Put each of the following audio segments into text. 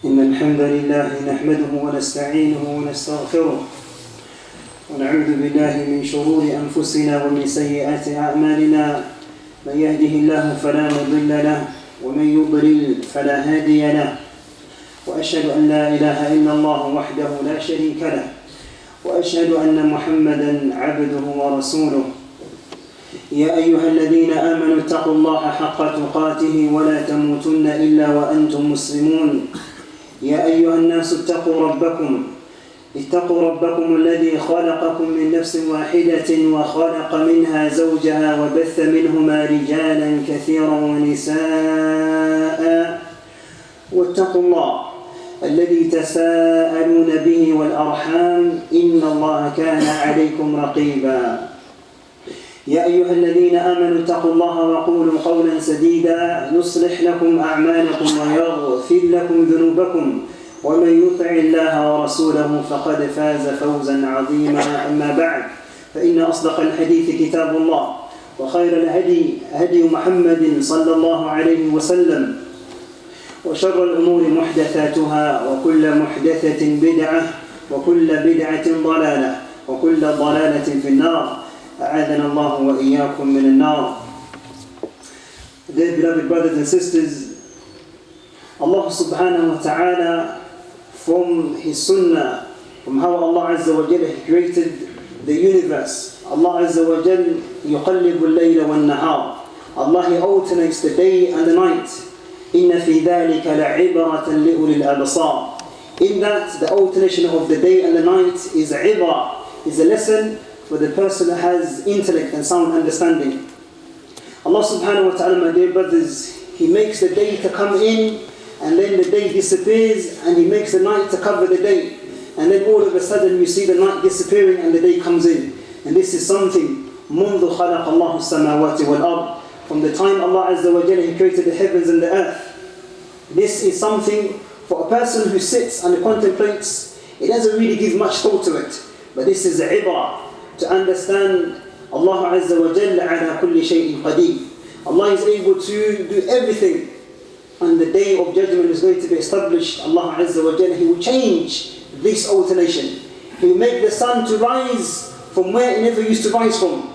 إن الحمد لله نحمده ونستعينه ونستغفره ونعوذ بالله من شرور أنفسنا ومن سيئات أعمالنا من يهده الله فلا مضل له ومن يضلل فلا هادي له وأشهد أن لا إله إلا الله وحده لا شريك له وأشهد أن محمدًا عبده ورسوله يا أيها الذين آمنوا اتقوا الله حق تقاته ولا تموتن إلا وأنتم مسلمون يا أيها الناس اتقوا ربكم الذي خلقكم من نفس واحدة وخلق منها زوجها وبث منهما رجالا كثيرا ونساء واتقوا الله الذي تساءلون به والأرحام إن الله كان عليكم رقيبا يا أيها الذين آمنوا اتقوا الله وقولوا قولا سديدا يصلح لكم أعمالكم ويغفر لكم ذنوبكم ومن يطع الله ورسوله فقد فاز فوزا عظيما أما بعد فإن أصدق الحديث كتاب الله وخير الهدي هدي محمد صلى الله عليه وسلم وشر الأمور محدثاتها وكل محدثة بدعة وكل بدعة ضلالة وكل ضلالة في النار أعاذنا الله وإياكم من النار. Dear beloved brothers and sisters, Allah subhanahu wa ta'ala, from His sunnah, from how Allah Azza wa Jalla created the universe, Allah Azza wa Jalla يقلب الليل والنهار. Allah He alternates the day and the night. إن في ذلك لعبرة لأولي الأبصار. In that, the alternation of the day and the night is عبرة, is a lesson for the person that has intellect and sound understanding. Allah subhanahu wa ta'ala, my dear brothers, He makes the day to come in and then the day disappears, and He makes the night to cover the day, and then all of a sudden you see the night disappearing and the day comes in. And this is something منذ خلق الله السماوات والأرض, from the time Allah Azza wa Jalla He created the heavens and the earth. This is something for a person who sits and contemplates, it doesn't really give much thought to it, but this is ibrah, to understand Allah Azza wa Jalla ala kulli shay'in qadir. Allah is able to do everything, and the day of judgment is going to be established. Allah Azza wa Jalla, He will change this alternation. He will make the sun to rise from where it never used to rise from,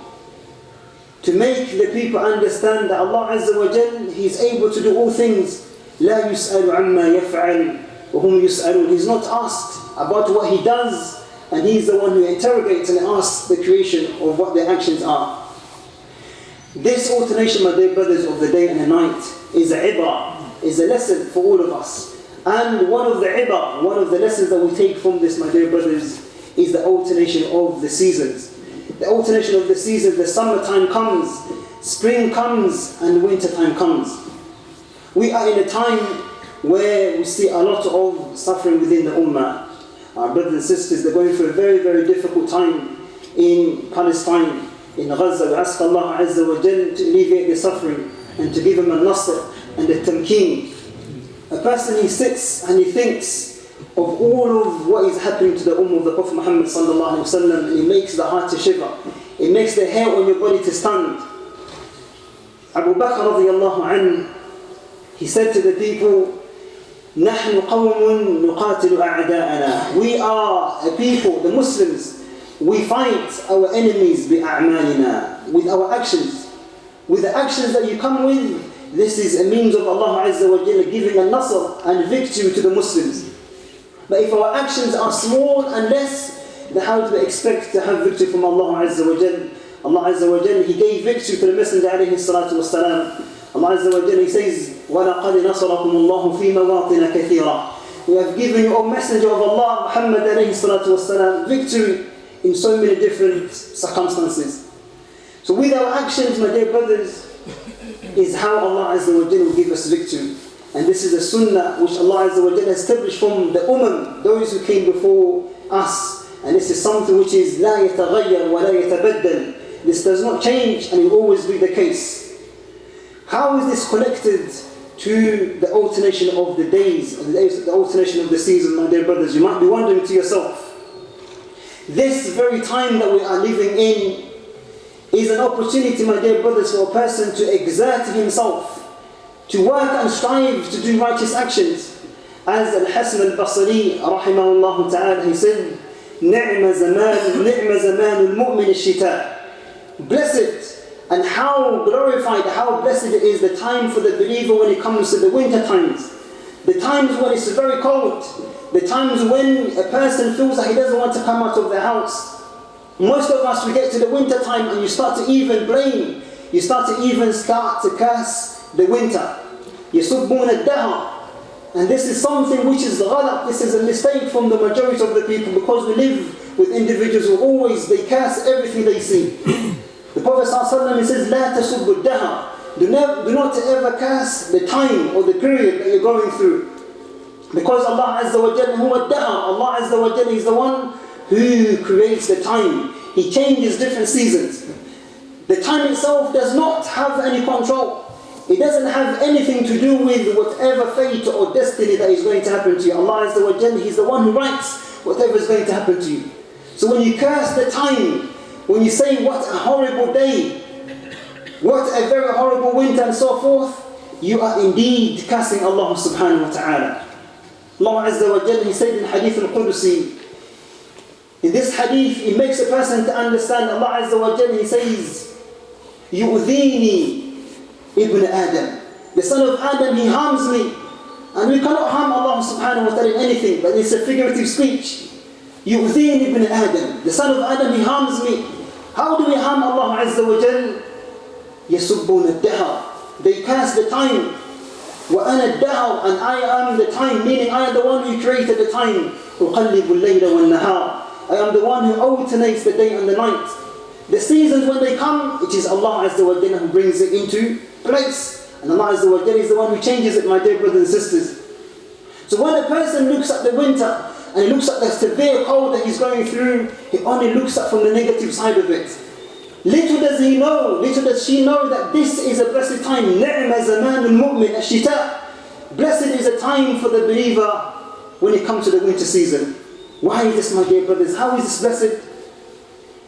to make the people understand that Allah Azza wa Jalla, He is able to do all things. لا يسأل عما يفعل وهم يسألون. He's not asked about what He does, and He's the one who interrogates and asks the creation of what their actions are. This alternation, my dear brothers, of the day and the night is a ibrah, is a lesson for all of us. And one of the ibrah, one of the lessons that we take from this, my dear brothers, is the alternation of the seasons. The alternation of the seasons, the summertime comes, spring comes, and winter time comes. We are in a time where we see a lot of suffering within the ummah. Our brothers and sisters, they're going through a very, very difficult time in Palestine, in Gaza. We ask Allah Azza wa Jalla to alleviate their suffering and to give them a nasr and a tamkeen. A person, he sits and he thinks of all of what is happening to the ummah of the Prophet Muhammad sallallahu alaihi wasallam, and it makes the heart to shiver. It makes the hair on your body to stand. Abu Bakr radiyallahu anhu, he said to the people, نحن قوم نقاتل أعداءنا. We are a people, the Muslims, we fight our enemies بأعمالنا, with our actions. With the actions that you come with, this is a means of Allah Azza wa Jalla giving a nasr and victory to the Muslims. But if our actions are small and less, then how do we expect to have victory from Allah Azza wa Jalla? Allah Azza wa Jalla, He gave victory to the Messenger alayhi salatu wassalam. Allah Azza wa Jalla, He says, وَلَقَدْ نَصَرَكُمُ اللَّهُ فِي مَوَاطِنَ كَثِيرًا. We have given you, O Messenger of Allah, Muhammad alayhi salatu wassalam, victory in so many different circumstances. So with our actions, my dear brothers, is how Allah Azza wa Jalla will give us victory. And this is a sunnah which Allah Azza wa Jalla established from the those who came before us. And this is something which is لا يتغير ولا يتبدل. This does not change, and it will always be the case. How is this connected to the alternation of the days, the alternation of the seasons, my dear brothers? You might be wondering to yourself. This very time that we are living in is an opportunity, my dear brothers, for a person to exert himself, to work and strive to do righteous actions. As Al-Hasan al-Basri, rahimahullah ta'ala, he said, نِعْمَ زَمَانُ الْمُؤْمِنِ الشِّتَاء. Blessed and how glorified, how blessed it is the time for the believer when it comes to the winter times. The times when it's very cold. The times when a person feels that he doesn't want to come out of the house. Most of us, we get to the winter time and you start to even blame. You start to curse the winter. يَسُبُّونَ الدَّهَرَ. And this is something which is ghalaq. This is a mistake from the majority of the people, because we live with individuals who always, they curse everything they see. The Prophet ﷺ says, لَا تَسُبُّ الدَّهَرَ. Do not ever curse the time or the period that you're going through. Because Allah Azza wa Jalla huwa ad-dahr. Allah Azza wa Jalla is the one who creates the time. He changes different seasons. The time itself does not have any control. It doesn't have anything to do with whatever fate or destiny that is going to happen to you. Allah Azza wa Jalla, He's the one who writes whatever is going to happen to you. So when you curse the time, when you say what a horrible day, what a very horrible winter and so forth, you are indeed cursing Allah subhanahu wa ta'ala. Allah Azza wa Jalla, He said in Hadith al-Qudusi, in this hadith, it makes a person to understand. Allah Azza wa Jalla, He says, يُؤْذِينِي Ibn Adam. The son of Adam, he harms me. And we cannot harm Allah subhanahu wa ta'ala in anything, but it's a figurative speech. يُؤْذِينِ Ibn Adam. The son of Adam, he harms me. How do we harm Allah Azza wa Jalla? يَسُبُّونَ الدَّهَرَ. They curse the time. وَأَنَا الدَّهَرَ. And I am the time, meaning I am the one who created the time. أُقَلِّبُ اللَّيْلَ وَالنَّهَارَ. I am the one who alternates the day and the night. The seasons when they come, it is Allah Azza wa Jalla who brings it into place. And Allah Azza wa Jalla is the one who changes it, my dear brothers and sisters. So when a person looks at the winter and he looks at the severe cold that he's going through, he only looks at from the negative side of it. Little does he know, little does she know that this is a blessed time. نِعْمَ زَمَانُ الْمُؤْمِنِ الشِّتَاء. Blessed is a time for the believer when it comes to the winter season. Why is this, my dear brothers? How is this blessed?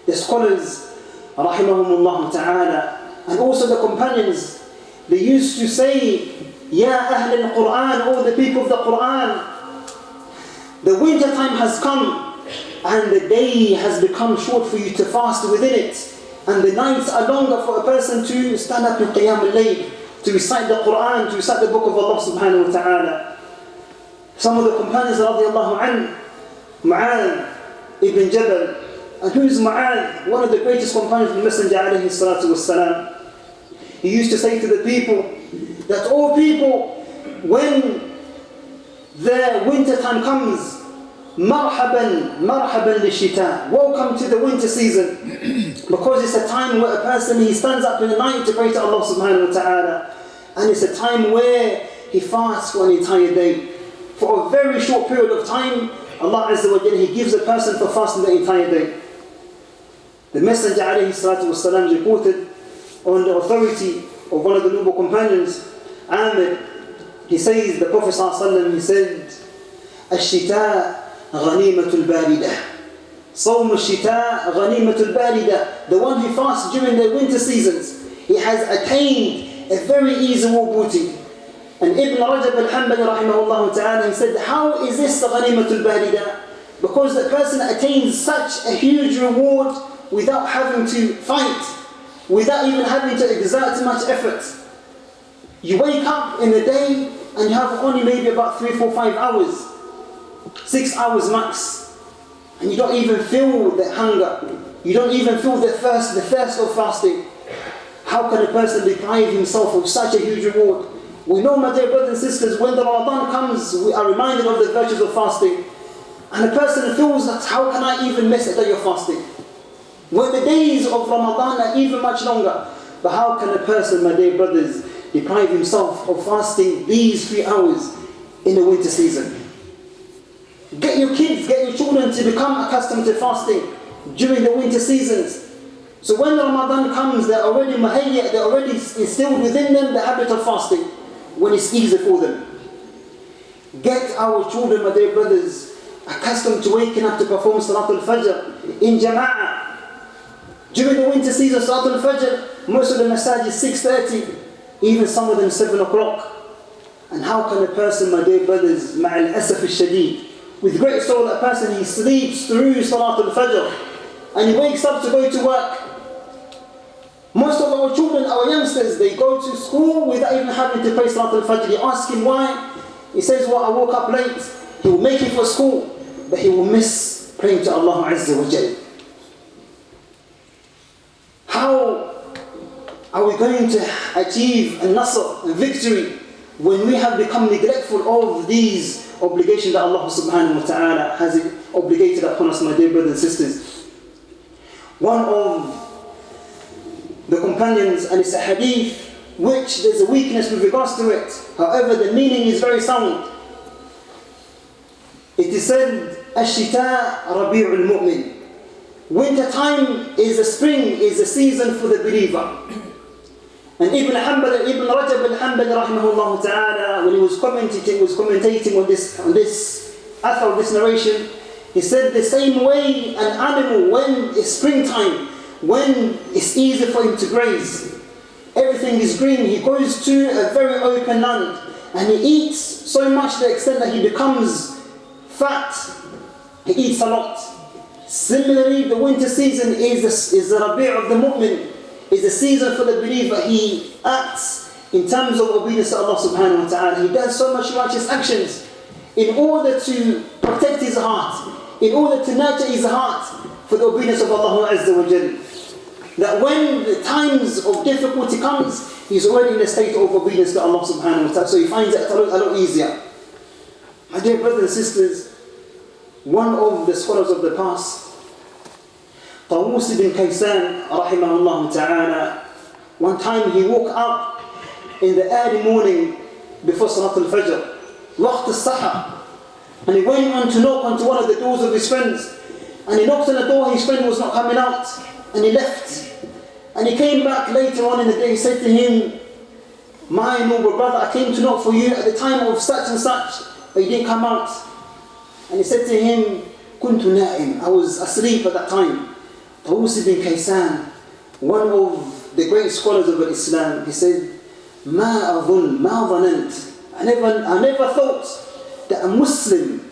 The scholars, rahimahumullah ta'ala, and also the companions, they used to say, Ya Ahl al-Quran, all the people of the Quran, the winter time has come and the day has become short for you to fast within it, and the nights are longer for a person to stand up in Qiyam al-Layl, to recite the Quran, to recite the book of Allah subhanahu wa ta'ala. Some of the companions radiallahu anhu, Mu'adh ibn Jabal. And who is Mu'adh? One of the greatest companions of the Messenger alayhi salatu wassalam. He used to say to the people that all people, when the winter time comes, marhaban, marhaban lishita, welcome to the winter season. Because it's a time where a person, he stands up in the night to pray to Allah subhanahu wa ta'ala. And it's a time where he fasts for an entire day. For a very short period of time, Allah Azza wa Jalla, He gives a person for fasting the entire day. The Messenger alayhi salatu wasalam reported on the authority of one of the noble companions, Amir, he says, the Prophet sallallahu alaihi wasallam, he said, الشتاء غنيمة الباردة. صوم الشتاء غنيمة الباردة. The one who fasts during the winter seasons, he has attained a very easy war booty. And Ibn Rajab al-Hanbali rahimahullah ta'ala, he said, how is this the ghanimatul barida? Because the person attains such a huge reward without having to fight, without even having to exert much effort. You wake up in the day and you have only maybe about 3, 4, 5 hours, 6 hours max, and you don't even feel the hunger, you don't even feel the thirst of fasting. How can a person deprive himself of such a huge reward? We know, my dear brothers and sisters, when the Ramadan comes, we are reminded of the virtues of fasting. And a person feels that, how can I even miss a day of fasting? When the days of Ramadan are even much longer. But how can a person, my dear brothers, deprive himself of fasting these 3 hours in the winter season? Get your kids, get your children to become accustomed to fasting during the winter seasons. So when Ramadan comes, they're already mahayya, they're already instilled within them the habit of fasting, when it's easy for them. Get our children, my dear brothers, accustomed to waking up to perform Salat al-Fajr in Jama'ah. During the winter season, Salat al-Fajr, most of the masajid 6:30, even some of them 7 o'clock. And how can a person, my dear brothers, ma'al asaf al-shadeed, with great sorrow, that person, he sleeps through Salat al-Fajr and he wakes up to go to work. Most of our children, our youngsters, they go to school without even having to pray Salat al-Fajr. You ask him why, he says, well, I woke up late. He will make it for school, but he will miss praying to Allah Azza wa Jal. How are we going to achieve a nasr, a victory, when we have become neglectful of these obligations that Allah subhanahu wa ta'ala has obligated upon us, my dear brothers and sisters? One of the companions, and it's a hadith which there's a weakness with regards to it, however the meaning is very sound. It is said, Ash-shita rabi'ul mu'min. Winter time is the spring, is the season for the believer. And Ibn Rajab al-Hanbali rahimahullah ta'ala, when he was commentating on this athar, this narration, he said the same way an animal, when it's springtime, when it's easy for him to graze, everything is green, he goes to a very open land and he eats so much to the extent that he becomes fat, he eats a lot. Similarly, the winter season is the rabi' of the mu'min, is the season for the believer. He acts in terms of obedience to Allah subhanahu wa ta'ala. He does so much righteous actions in order to protect his heart, in order to nurture his heart for the obedience of Allah Azza wa Jalla. That when the times of difficulty comes, he's already in a state of obedience to Allah subhanahu wa ta'ala, so he finds it a lot easier. My dear brothers and sisters, one of the scholars of the past, Tawus ibn Kaysan rahimahullah ta'ala, one time he woke up in the early morning before Salat al-Fajr, waqt al-Sahar, and he went on to knock onto one of the doors of his friends, and he knocked on the door, his friend was not coming out, and he left. And he came back later on in the day, he said to him, my noble brother, I came to knock for you at the time of such and such, but you didn't come out. And he said to him, Kuntu na'im, I was asleep at that time. Tawus ibn Kaysan, one of the great scholars of Islam, he said, Ma dhanant. I never thought that a Muslim,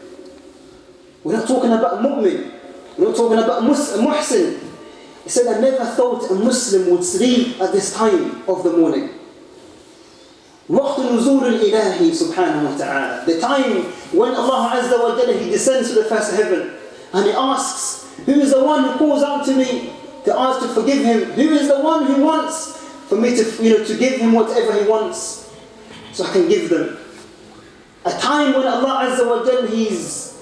we're not talking about a mu'min, we're not talking about a muhsin. He said, I never thought a Muslim would sleep at this time of the morning. وقت نزول الإله سبحانه وتعالى, the time when Allah Azza wa Jalla, He descends to the first heaven and He asks, who is the one who calls out to me to ask to forgive him? Who is the one who wants for me to give him whatever he wants so I can give them? A time when Allah Azza wa Jalla, He's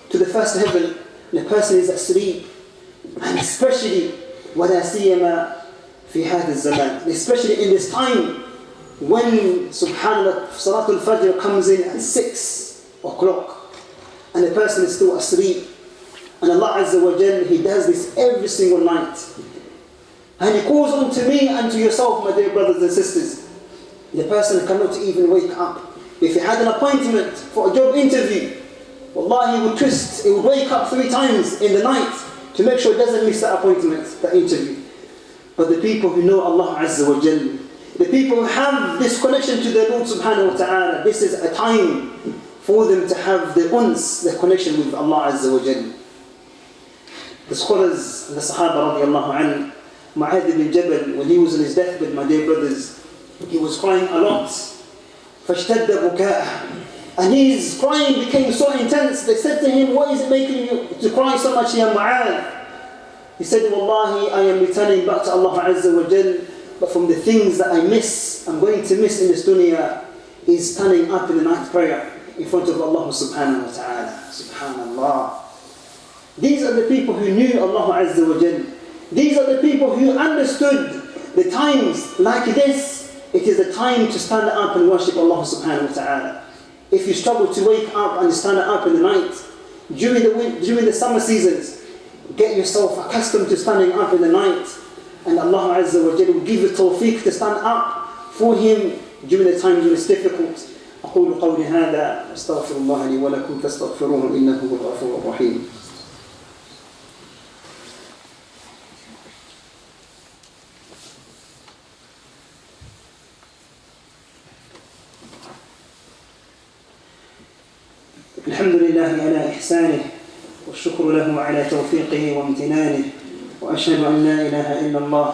to the first heaven and the person is asleep, and especially وَلَا سِيَّمَا فِي هَذَا الزَّمَانِ, especially in this time when subhanallah Salat al-Fajr comes in at 6 o'clock and the person is still asleep. And Allah Azza wa Jalla, He does this every single night. And He calls on to me and to yourself, my dear brothers and sisters. The person cannot even wake up. If he had an appointment for a job interview, wallahi, he would twist, he would wake up 3 times in the night to make sure he doesn't miss that appointment, that interview. But the people who know Allah Azza wa Jalla, the people who have this connection to their Lord subhanahu wa ta'ala, this is a time for them to have the uns, the connection with Allah Azza wa Jalla. The scholars, the Sahaba radiallahu anhu, Mu'adh ibn Jabal, when he was on his deathbed, my dear brothers, he was crying a lot. فَاشْتَدَّ بُكَاءَهُ, and his crying became so intense. They said to him, what is it making you to cry so much, ya Mu'adh? He said, Wallahi, I am returning back to Allah Azza wa Jal, but from the things that I miss, I'm going to miss in this dunya, is standing up in the night prayer in front of Allah subhanahu wa ta'ala. Subhanallah. These are the people who knew Allah Azza wa Jal. These are the people who understood the times like this. It is the time to stand up and worship Allah subhanahu wa ta'ala. If you struggle to wake up and stand up in the night, during the summer seasons, get yourself accustomed to standing up in the night, and Allah Azza wa Jalla will give you tawfiq to stand up for Him during the times when it's difficult. أقول قولي هذا أستغفر الله لي ولكم فاستغفروه إنه هو الغفور الرحيم. الحمد لله على إحسانه والشكر له على توفيقه وامتنانه وأشهد أن لا إله إلا الله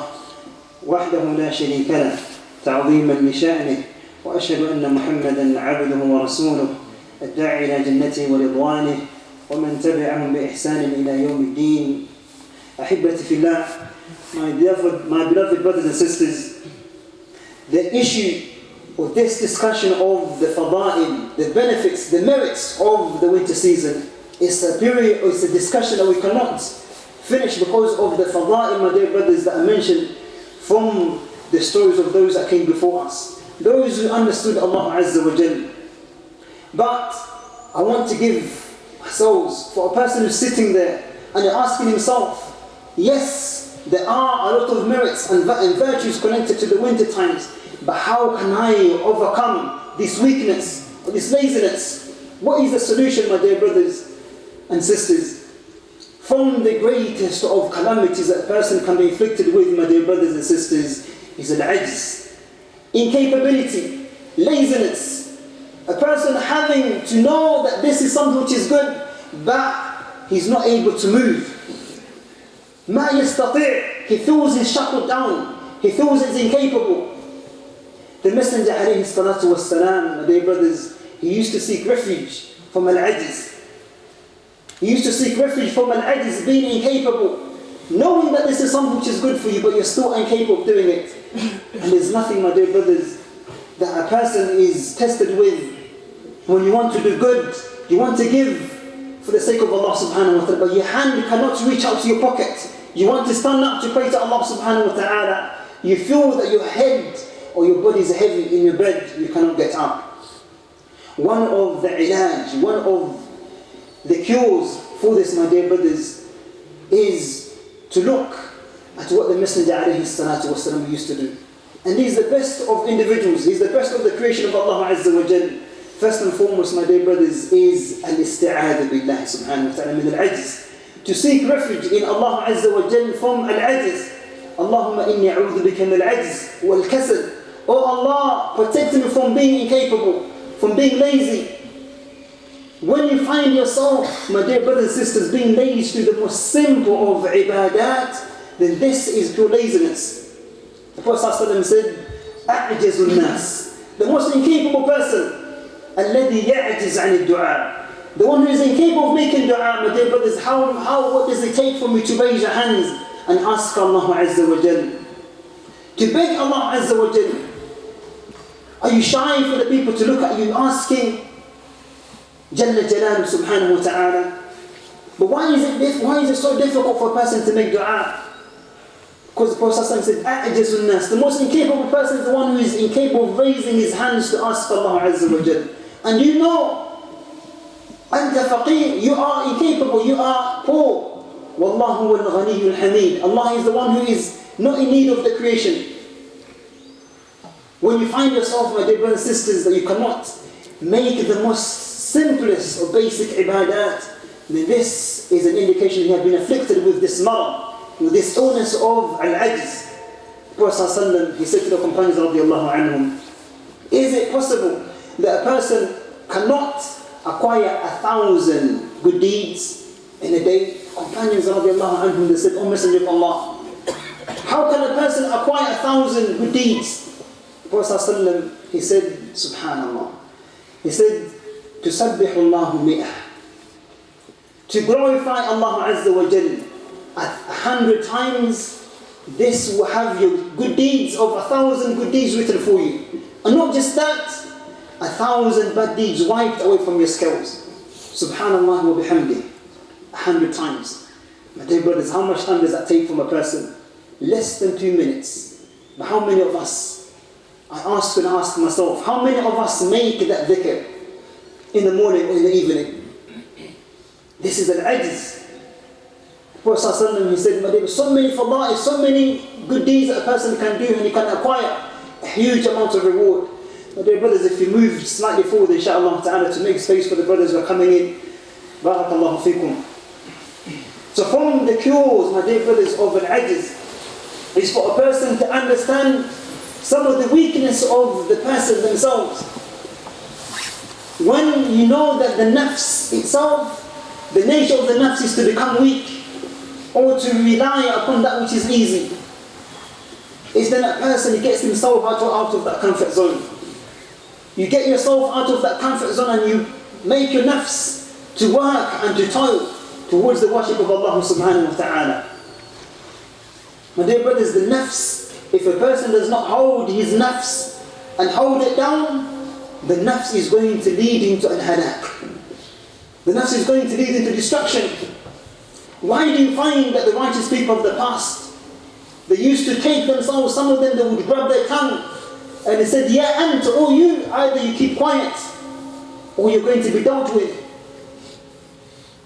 وحده لا شريك له تعظيما لشأنه وأشهد أن محمدا عبده ورسوله الداعي إلى جنته ورضوانه ومن تبعهم بإحسان إلى يوم الدين. أحبتي في الله, my beloved brothers and sisters, the issue of this discussion of the fada'il, the benefits, the merits of the winter season, is a period, or it's a discussion that we cannot finish because of the fada'il, my dear brothers, that I mentioned from the stories of those that came before us, those who understood Allah Azza wa Jal. But I want to give ourselves, for a person who's sitting there and asking himself, yes, there are a lot of merits and virtues connected to the winter times, but how can I overcome this weakness or this laziness? What is the solution, my dear brothers and sisters? From the greatest of calamities that a person can be inflicted with, my dear brothers and sisters, is al-ajz, incapability, laziness. A person having to know that this is something which is good, but he's not able to move. Ma yastati', he feels he's shackled down, he feels he's incapable. The Messenger alayhi salatu was salam, my dear brothers, he used to seek refuge from al-ajz. He used to seek refuge from al-ajz, being incapable, knowing that this is something which is good for you, but you're still incapable of doing it. And there's nothing, my dear brothers, that a person is tested with when you want to do good, you want to give for the sake of Allah subhanahu wa ta'ala, but your hand cannot reach out to your pocket. You want to stand up to pray to Allah subhanahu wa ta'ala. You feel that your head or your body is heavy in your bed, you cannot get up. One of the ilaj, one of the cures for this, my dear brothers, is to look at what the Messenger alayhi salatu wasalam used to do. And he's the best of individuals, he's the best of the creation of Allah Azza wa Jal. First and foremost, my dear brothers, is al-isti'adha billah subhanahu wa ta'ala min al-ajz. To seek refuge in Allah Azza wa Jal from al-ajz. Allahumma inni a'udhu bika min al-ajz wal-kasal. Oh Allah, protect me from being incapable, from being lazy. When you find yourself, my dear brothers and sisters, being lazy to the most simple of ibadat, then this is pure laziness. The Prophet ﷺ said, أَعْجَزُ النَّاسِ, the most incapable person, الَّذِي يَعْجِزْ عَنِ الدُّعَاءِ, the one who is incapable of making dua. My dear brothers, what does it take for me to raise your hands and ask Allah Azza wa Jal? To beg Allah Azza wa Jal. Are you shy for the people to look at you asking Jalla Jalaluhu subhanahu wa ta'ala? But why is it so difficult for a person to make dua? Because the Prophet said, أَعْجَزُ النَّاسِ, the most incapable person is the one who is incapable of raising his hands to ask Allah Azza wa Jal. And you know, أَنْتَ فَقِيرٌ, you are incapable, you are poor. وَاللَّهُ هُوَ الْغَنِيُّ الْحَمِيدُ, Allah is the one who is not in need of the creation. When you find yourself, my dear brothers and sisters, that you cannot make the most simplest or basic ibadat, then this is an indication you have been afflicted with this marad, with this illness of al-ajz. The Prophet ﷺ, he said to the companions radiallahu anhum, is it possible that a person cannot acquire 1,000 good deeds in a day? Companions radiallahu anhum, they said, O Messenger of Allah, how can a person acquire 1,000 good deeds? The Prophet ﷺ, he said, Subhanallah, he said, تُسَبِّحُ اللَّهُ مِئَةً, to glorify Allah Azza wa Jal 100 times, this will have your good deeds of 1,000 good deeds written for you. And not just that, 1,000 bad deeds wiped away from your scales. Subhanallah wa bihamdi, 100 times. My dear brothers, how much time does that take from a person? Less than 2 minutes. But how many of us, I ask myself, how many of us make that dhikr in the morning or in the evening? This is al-ajz. Prophet ﷺ, he said, there are so many fada'is, so many good deeds that a person can do and he can acquire a huge amount of reward. My dear brothers, if you move slightly forward, inshaAllah ta'ala, to make space for the brothers who are coming in, barakallahu fikum. So from the cures, my dear brothers, of al-ajz is for a person to understand some of the weakness of the person themselves. when you know that the nafs itself, the nature of the nafs is to become weak or to rely upon that which is easy, is then that person gets himself out of that comfort zone. You get yourself out of that comfort zone and you make your nafs to work and to toil towards the worship of Allah subhanahu wa ta'ala. My dear brothers, the nafs, if a person does not hold his nafs and hold it down, the nafs is going to lead into al-halak. The nafs is going to lead into destruction. Why do you find that the righteous people of the past, they used to take themselves, some of them, they would grab their tongue and they said, "Ya ant, or you, either you keep quiet or you're going to be dealt with."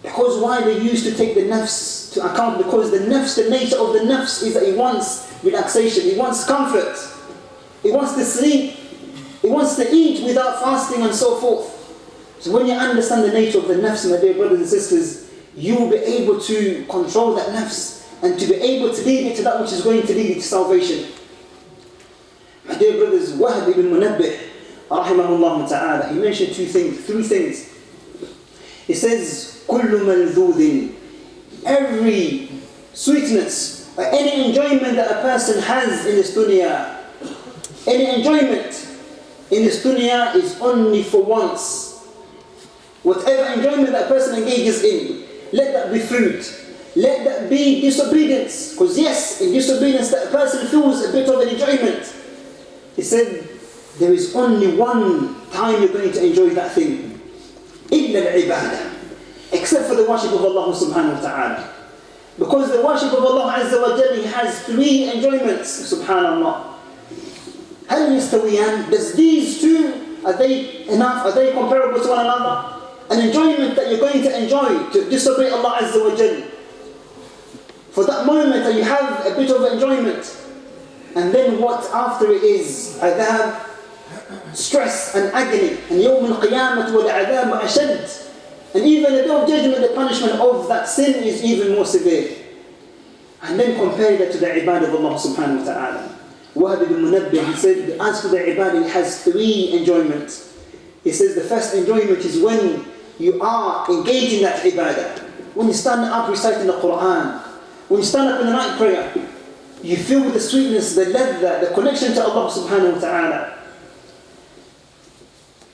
Because why they used to take the nafs to account? Because the nafs, the nature of the nafs is that it wants relaxation, it wants comfort, it wants to sleep, it wants to eat without fasting and so forth. So when you understand the nature of the nafs, my dear brothers and sisters, you will be able to control that nafs and to be able to lead it to that which is going to lead you to salvation. My dear brothers, Wahab ibn Munabbih, rahimahullah ta'ala, he mentioned three things. He says, "Kullu malzudin," every sweetness or any enjoyment that a person has in this dunya, any enjoyment in this dunya is only for once. Whatever enjoyment that person engages in, let that be food, let that be disobedience. Because yes, in disobedience that a person feels a bit of an enjoyment. He said, there is only one time you're going to enjoy that thing. إِلَّا الْعِبَادَةِ, except for the worship of Allah subhanahu wa ta'ala. Because the worship of Allah Azza wa Jalla has three enjoyments, subhanallah. هَلْ يَسْتَوِيَانِ, does these two, are they enough? Are they comparable to one another? An enjoyment that you're going to enjoy, to disobey Allah Azza wa Jalla. For that moment that you have a bit of enjoyment, and then what after it is adhab, stress and agony, and yawm al-qiyamah wal-adhab ashad. And even the day of judgment, the punishment of that sin is even more severe. And then compare that to the ibadah of Allah subhanahu wa ta'ala. Wahab ibn Munabbih, he said, as for the ibadah, it has three enjoyments. He says the first enjoyment is when you are engaged in that ibadah. When you stand up reciting the Quran, when you stand up in the night prayer, you feel the sweetness, the ladha, the connection to Allah subhanahu wa ta'ala.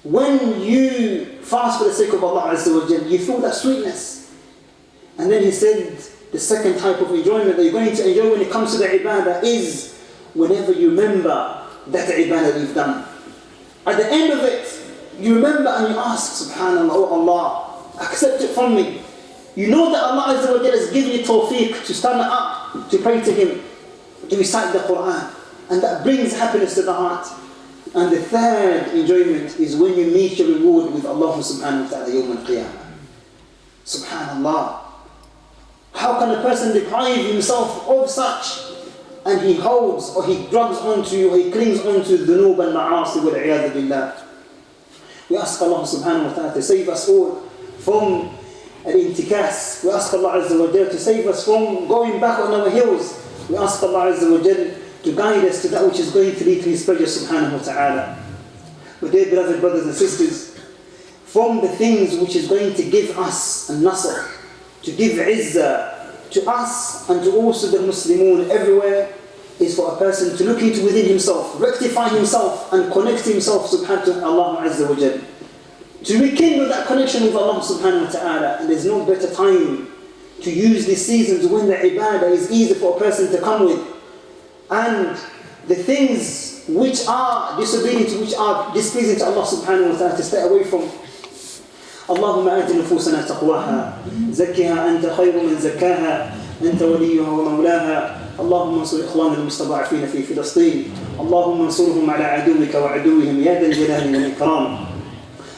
When you fast for the sake of Allah Azza wa Jalla, you feel that sweetness. And then he said, the second type of enjoyment that you're going to enjoy when it comes to the ibadah is whenever you remember that ibadah that you've done. At the end of it, you remember and you ask, subhanallah, oh Allah, accept it from me. You know that Allah Azza wa Jalla has given you tawfiq to stand up, to pray to Him, to recite the Quran. And that brings happiness to the heart. And the third enjoyment is when you meet your reward with Allah subhanahu wa ta'ala yawm al-qiyamah. Subhanallah. How can a person deprive himself of such? And he holds or he grabs onto or he clings onto the dhunub and ma'asi wal iyadhu billah. We ask Allah subhanahu wa ta'ala to save us all from al-intikas. We ask Allah Azza wa Jalla to save us from going back on our heels. We ask Allah Azza wa Jalla to guide us to that which is going to lead to His pleasure subhanahu wa ta'ala. But dear beloved brothers and sisters, from the things which is going to give us a nasr, to give izzah to us and to also the Muslimun everywhere, is for a person to look into within himself, rectify himself and connect himself subhanahu to Allah Azza wa Jalla. To rekindle that connection with Allah subhanahu wa ta'ala. And there's no better time to use these seasons when the ibadah is easy for a person to come with. And the things which are disobedient, which are displeasing to Allah subhanahu wa ta'ala, to stay away from. اللهم آت نفوسنا تقواها زكها أنت خير من زكاها أنت وليها ومولاها اللهم انصر إخواننا المستضعفين في فلسطين اللهم انصرهم على عدوك وعدوهم يا ذا الجلال والإكرام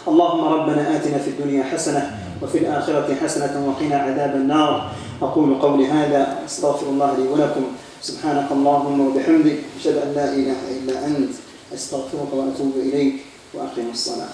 اللهم ربنا آتنا في الدنيا حسنة وفي الآخرة حسنة وقنا عذاب النار أقول قولي هذا أستغفر الله لي ولكم سبحانك اللهم وبحمدك أشهد أن لا إله إلا أنت أستغفرك وأتوب إليك وأقم الصلاة.